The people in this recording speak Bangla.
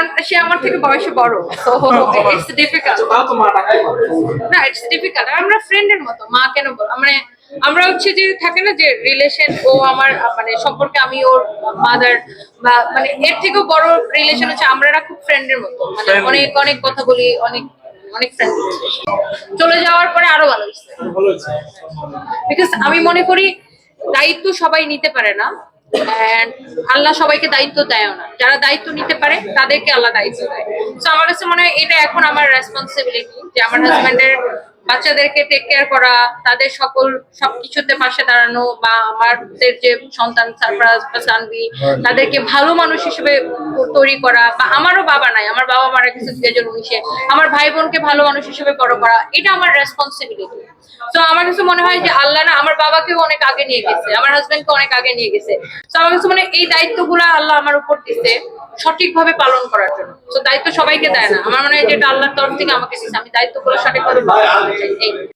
কারণ সে আমার থেকে বয়সে বড়, তো ইটস ডিফিকাল্ট। না, ইটস ডিফিকাল্ট। আমরা ফ্রেন্ডের মতো, মা কেন মানে আমরা হচ্ছে যে থাকে না যে রিলেশন, ও আমার মানে সম্পর্কে আমি ওর মাদার, বা মানে এর থেকেও বড় রিলেশন হচ্ছে আমরা খুব ফ্রেন্ডের মতো, মানে অনেক অনেক কথা বলি, অনেক অনেক ফ্রেন্ড। চলে যাওয়ার পরে আরো ভালো হয়েছে, বিকজ আমি মনে করি দায়িত্ব সবাই নিতে পারে না, and আল্লাহ সবাইকে দায়িত্ব দেয়ও না। যারা দায়িত্ব নিতে পারে তাদেরকে আল্লাহ দায়িত্ব দেয়। তো আমার কাছে মনে হয় এটা এখন আমার রেসপন্সিবিলিটি যে আমার হাজবেন্ডের বাচ্চাদেরকে টেক কেয়ার করা, তাদের সবকিছুতে পাশে দাঁড়ানো, বা আমাদের যে সন্তান সারফরাজ বা সানভি, তাদেরকে ভালো মানুষ হিসেবে তৈরি করা। বা আমারও বাবা নাই, আমার বাবা মারা গেছে 2019-এ, আমার ভাই বোনকে ভালো মানুষ হিসেবে বড় করা, এটা আমার রেসপন্সিবিলিটি। তো আমার কাছে মনে হয় যে আল্লাহ না আমার বাবাকেও অনেক আগে নিয়ে গেছে, আমার হাজবেন্ডকে অনেক আগে নিয়ে গেছে। তো আমার কাছে মনে হয় এই দায়িত্বগুলো আল্লাহ আমার উপর দিচ্ছে সঠিকভাবে পালন করার জন্য। তো দায়িত্ব সবাইকে দেয় না, আমার মনে হয় যে এটা আল্লাহর তরফ থেকে আমাকে দিচ্ছে, আমি দায়িত্বগুলো সঠিকভাবে পালন করতে চাই।